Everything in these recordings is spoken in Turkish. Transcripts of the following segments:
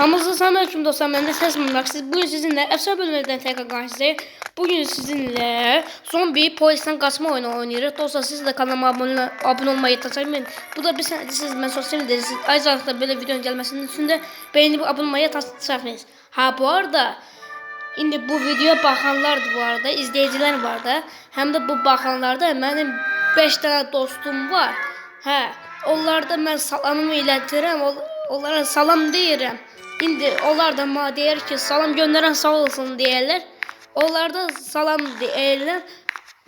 Hamınıza salam aleyküm dostlar, ben de Ses Münaqsiz. Bugün sizinle efsane bölümlerden tekrar karşınızdayım. Bugün sizinle zombi polisten kaçma oyunu oynuyoruz. Dostlar siz de kanalıma abone olmayı unutmayın. Bu da bir siz ben sosyal medyada ayrıca da böyle videonun gelmesinin üstünde beğenip abone olmayı unutmayın. Ha bu arada indi bu videoya bakanlar bu arada izleyiciler var da hem de bu bakanlarda benim 5 tane dostum var. Ha onlarda ben salamımı iletirim. Onlara salam deyirəm. İndi onlar da bana deyir ki salam gönderen sağ olsun deyirlər. Onlar da salam deyirlər.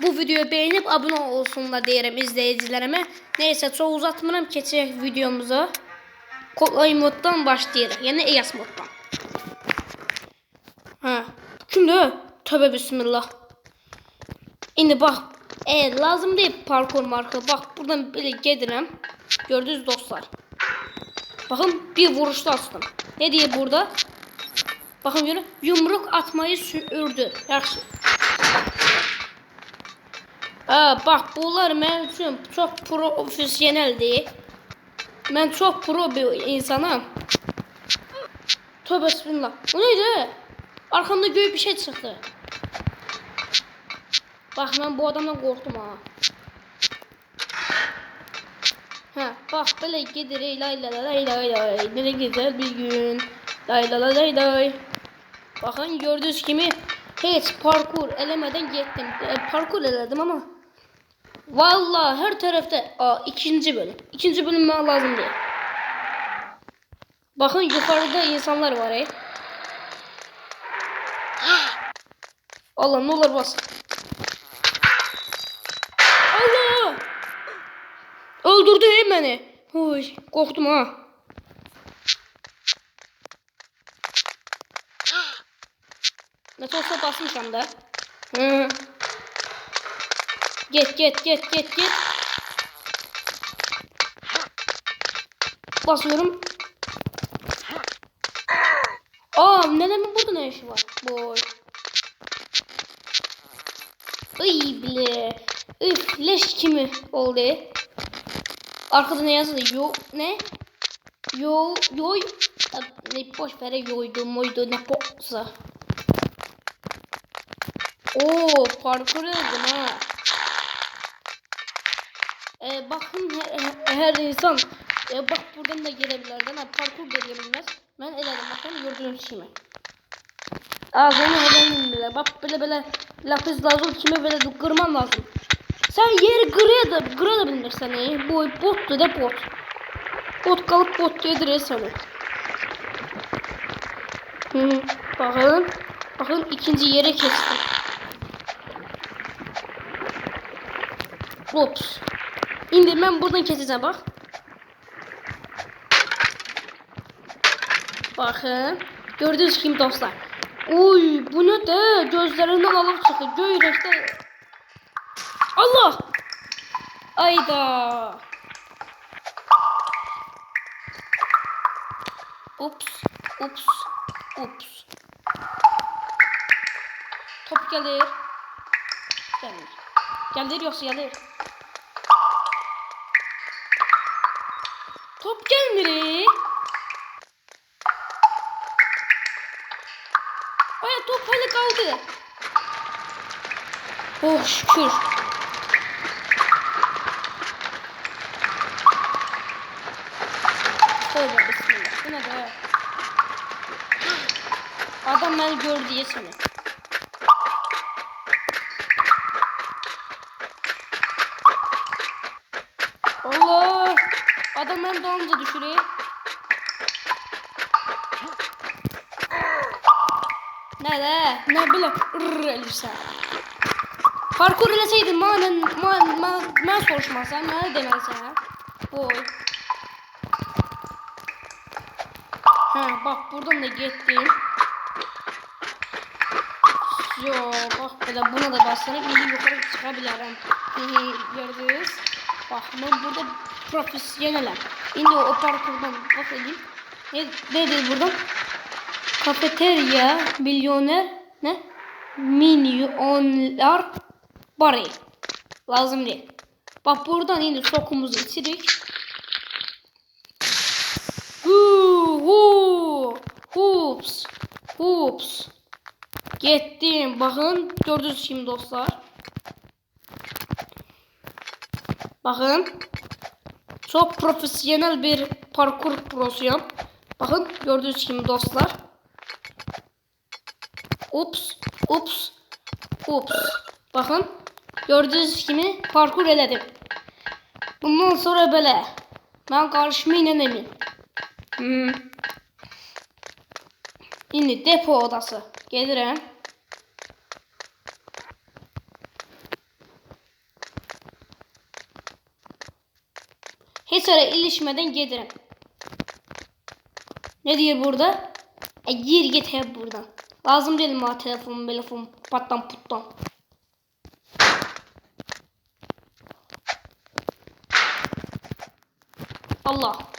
Bu videoyu beğenip abone olsunlar deyirəm izleyicilerime. Neyse çok uzatmıram, keçək videomuza. Kolay moddan başlayırıq. Yəni ES moddan. Ha. Şimdi tövbe bismillah. İndi bak lazım değil parkur marka. Bak buradan böyle gedirəm. Gördünüz dostlar. Bakın bir vuruşta açtım. Ne diye burada? Bakın görün yumruk atmayı sürdü. Yaxşı. Bak bunlar mənim üçün çok profesyoneldir. Ben çok pro bir insanım. Tövbe bismillah. Bu neydi? Arkamda göy bir şey çıktı. Bak ben bu adamdan korktum ha. Ha bak böyle gidiyor lay lay lay lay lay. Ne güzel bir gün. Lay lay lay lay lay. Bakın gördüğünüz gibi hiç parkur elemeden gittim. Parkur eledim ama vallahi her tarafta ikinci bölüm. İkinci bölüm bana lazım değil. Bakın yukarıda insanlar var. Allah ne olur bas. Allah! Öldürdü beni. Oy, korktum ha. Ne olsa basmışam da. Hı. Git. Basıyorum. Neden burada ne işi var? Boy. Iy bile. Üf leş kimi oldu. Arkada ne yazılı? Ne? Ne boş vere yoydu ne boksa. Parkur yazdım ha. Bakın her insan bak buradan da girebilirler. Parkur gelebilmez. Ben eledim bakın gördüğünüz gibi. Ağzını hemen bile. Bak böyle lapis lazım kime böyle kırman lazım. Sen yeri kırabilirsen bu bottu da bot. Bot kalıp bot yedir seni. Bakın ikinci yere kestim. Ops. İndi ben buradan keseceğim bak. Bakın. Gördüğünüz gibi dostlar. Uy bu ne de gözlerinden alıp çıkıyor. Göğrekte. Allah. Ayda. Ups. Top gelir. Gelir yoksa gelir. Top gelmir. Baya top hala kaldı. Oh şükür. Tövbe bismillah. Bu ne be? Adam beni gördü yesene. Allah! Adam beni dalınca düşürüyor. Ne böyle ölürsen. Parkur eləsəydin mən soruşmasan, mənə deməlisən. Boy. Bak buradan da getdim. Bak belə buna da basarım, indi yuxarı çıxa bilərəm. Gördünüz? Bak ben burada profesyonelim. İndi o parkurdan bak edeyim. Nedir buradan? Kafeterya milyoner ne? Milyonlar bari. Lazım değil. Bak buradan indi sokumuzu içirik. Ups. Ups. Getdim. Baxın, gördünüz kimi dostlar. Baxın. Çok profesyonel bir parkur prosuyam. Baxın, gördünüz kimi dostlar. Ups. Ups. Ups. Baxın, gördüğünüz kimi parkur elədim. Bundan sonra belə. Mən qarşıma inənəmin. İndi depo odası. Gedirəm. Heç ara ilişmədən gedirəm. Ne diyor burada? Gir git hep buradan. Lazım değil mi telefon pattan puttan. Allah.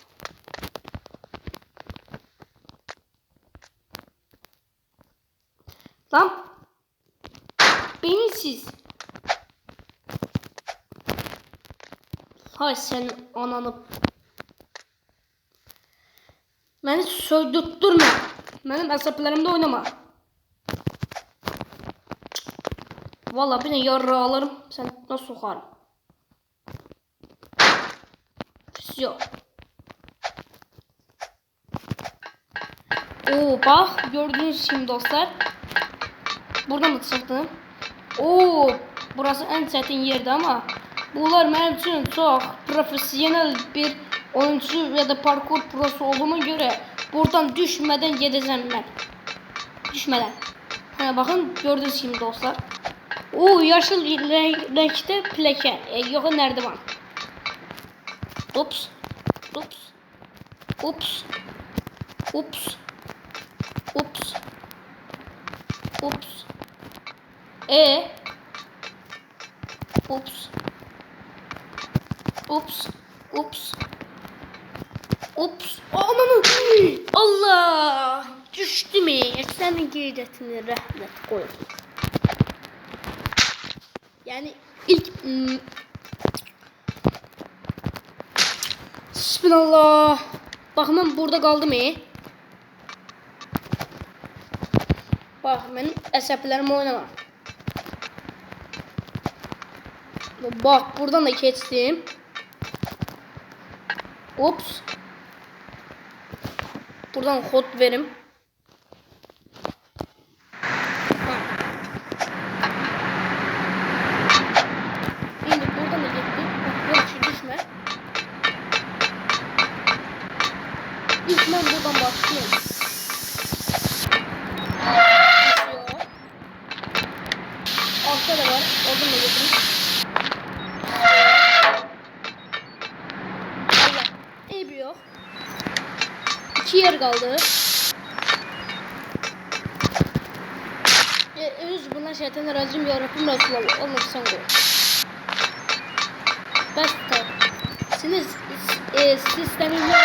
Lan. Beyinsiz. Hay sen ananı. Beni söydürtme. Benim hesaplarımda oynama. Vallahi bir de yarra alırım. Sen nasıl sokarım? Yok. Oo bak gördüğünüz şimdi dostlar. Buradan mı çıktım? Oo burası en çetin yerdi ama bunlar benim için çok profesyonel bir oyuncu ya da parkur prosu olduğuma göre buradan düşmeden gideceğim ben. Düşmeden. Ha, bakın gördüğünüz şimdi dostlar. Oo yaşıl renkte pleke. Yok nerede var? Ups. Ups. Ups. Ups. Ups. Ups. Ups. Ups. Ups. Ups. Aman Allah. Düştü mü? Senin giydetini rahmet koy. Yani ilk Bismillah. Bak ben burada kaldım Bak benim hesaplarımı oynama. Bak buradan da geçtim. Ups. Buradan kod verim. Şimdi buradan da gittim. Bak şu düşme. İlk ben buradan başlayayım. Altta da var. Oradan da getireyim. Yok. 2 yer kaldı. Öz bundan şeytan racim ya Rabbim Resulallah. Allah sen koy. Basta. Sistemimle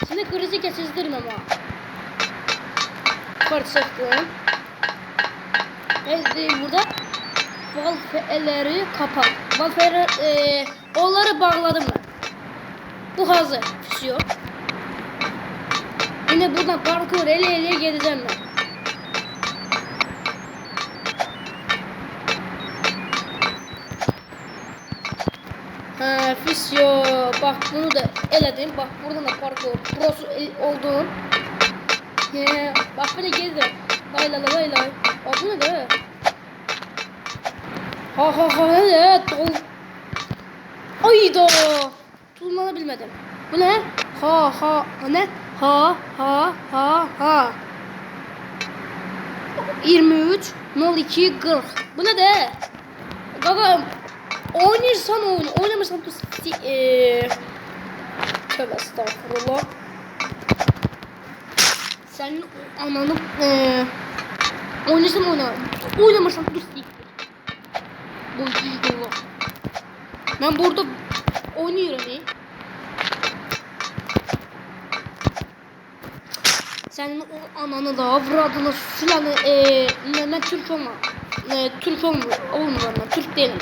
seni krizi geçizdirmem ama. Parçaktım. Burada valfeleri kapat. Valfeleri onları bağladım ben. Bu hazır. Füsyon. Yine buradan parkur ele geleceğim ben. Ha füsyon. Bak bunu da eledim. Bak buradan da parkur prosu oldum. Bak böyle geldim. Lay lay lay lay. Bak bu ne de? Ha ne? Ayda. Tullanabilmedim. Bu ne? Ha ne? Ha 23 02 40. Bu ne de? Gaga oynarsan oyun, oynamırsan tövbe estağfurullah. Senin ananı oynarsan oyna. Oynamırsan dur. Bu iyi olur. Ben burada oynuyorum Senin o ananı da avradını filanı ben Türk olma. Türk olmuyor ben Türk değilim.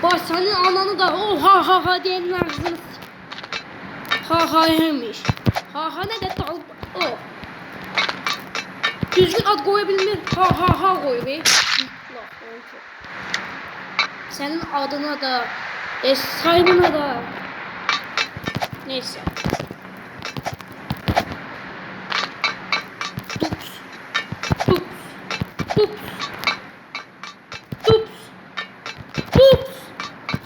Bak senin ananı da o ha ha ha diyenin ağzını. Ha ha yemiş. Ha ha ne de dal o. Düzgün ad koyabilmir. Ha ha ha koy be. Senin adına da saygına da. Neyse. Tups. Tups. Tups. Tups. Ups.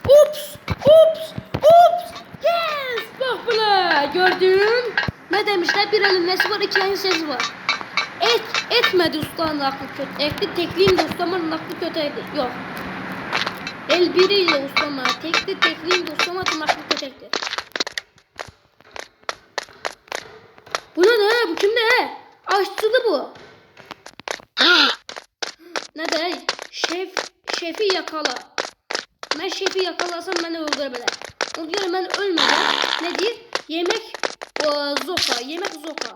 Ups. Ups. Ups. Yes. Bak bile. Gördün. Ne demişler? Bir elin nesi var, iki elin sesi var. Etmedi ustanın aklı kötü. Ekli tekliğin de ustamın aklı kötüydü. Yok. El biriyle ustama. Tekliğin de ustama aklı kötüydü. Bu ne? Bu kimde? Aşçılı bu. Ne de? Şefi yakala. Ben şefi yakalasam beni öldürebilir. Ona göre ben ölmeden ne diyeyim? Yemek zoka. Yemek zoka.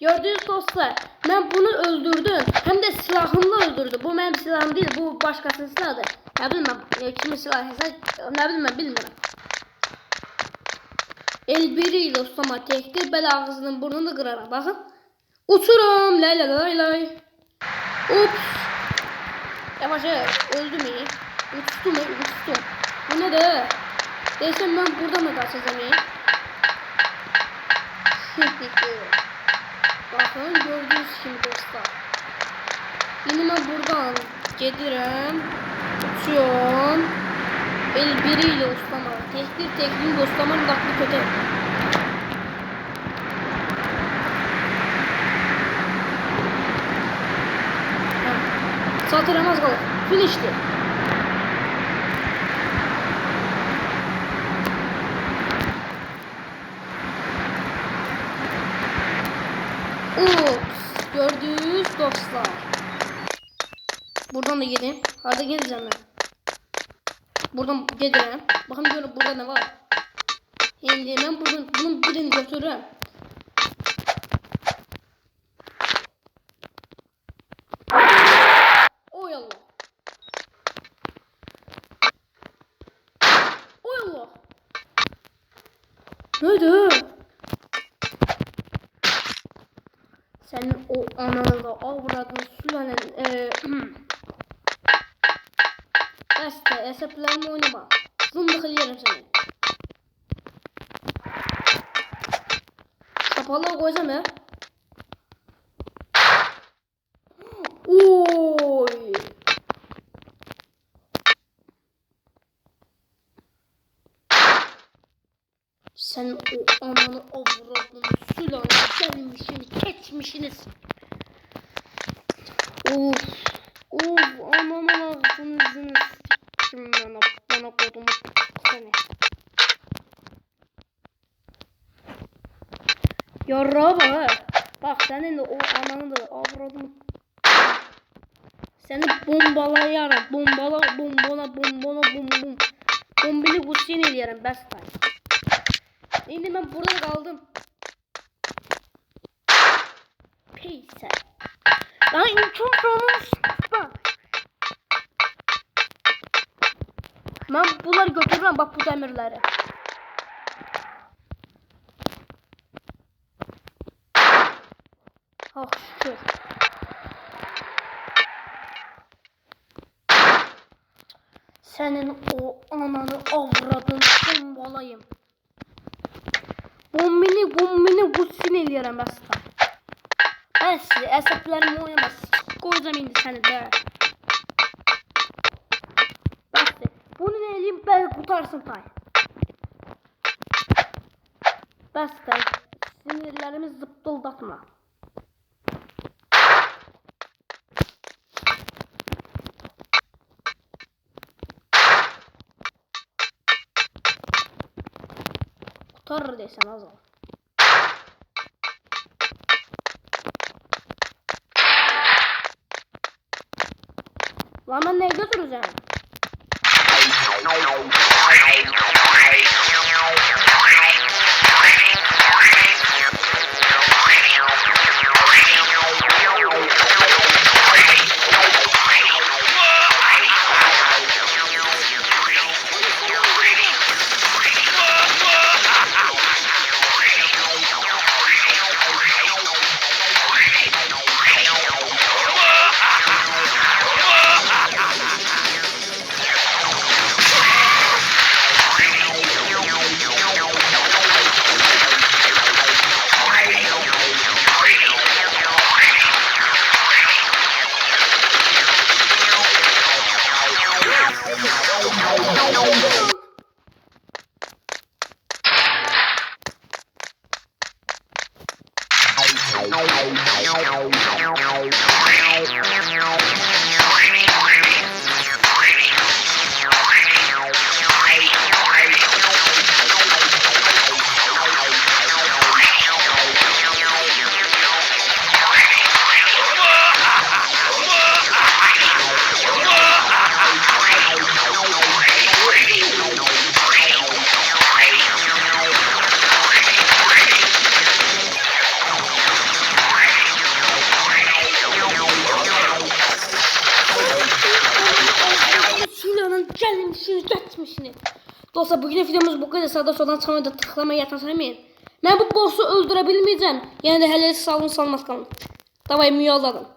Gördüğünüz dostlar, ben bunu öldürdüm. Hem de silahımla öldürdüm. Bu benim silahım değil, bu başkasının silahıdır. Ne bilmem, kimin silahı, ne bilmem, bilmiyorum. El biriyle ustama tektir, bel ağzının burnunu kırarak. Bakın. Uçurum, lay lay lay lay. Ups. Yavaş öldüm iyi. Uçtum. Bu ne de? Desem ben burada mı kaçacağım iyi? Bakın gördüğünüz gibi dostlar. Yine ben buradan gedirəm. Uçuyorum. El biriyle ustama. Tekliğin dostlamanın aklı kötü. Satıramaz kalır. Finişti. Ups. Gördünüz dostlar. Buradan da gideyim. Harda geleceğim ben. Buradan gidelim. Bakın görün burada ne var. Şimdi ben bunun birini götürürüm. Oy Allah. Oy Allah. Neydi? Senin o ananı da avradını sülalen Beste hesaplarımı oynama. Zımdık yerim seni. Kapalı koyacağım ya. Oy. Sen o ananı avradını sülalen gelmişsiniz, geçmişsiniz. Of. Ananın ağzınızını s**tim bana kodumu seni. Yarrağa bak. Bak senin de o ananı da avradını. Seni bombalayarım. Bombala. Bombili kutsini ediyorum. Best time. Şimdi ben burada kaldım. Peyse. Daha imkan kalmış. Bak. Ben bunları götürürüm bak bu demirleri. Oh şükür. Senin o ananı avradını bombalayım. Bombini bu sinirlerim basta. Ben size hesaplarımı oynamaz. Koyacağım indi seni de. Basta. Bunu ne edeyim ben kurtarsın tay. Basta. Sinirlerimi zıptıldatma. Kurtarır desem az ol. Lan ben neye götüreceğim? Dostlar bugün videomuz bu kadar. Sağda soldan çanada tıklamayı yatırmayın. Ben bu boss'u öldürebilmeyeceğim. Yani de hele sağ olun salmaz kalın. Davay müyaladım.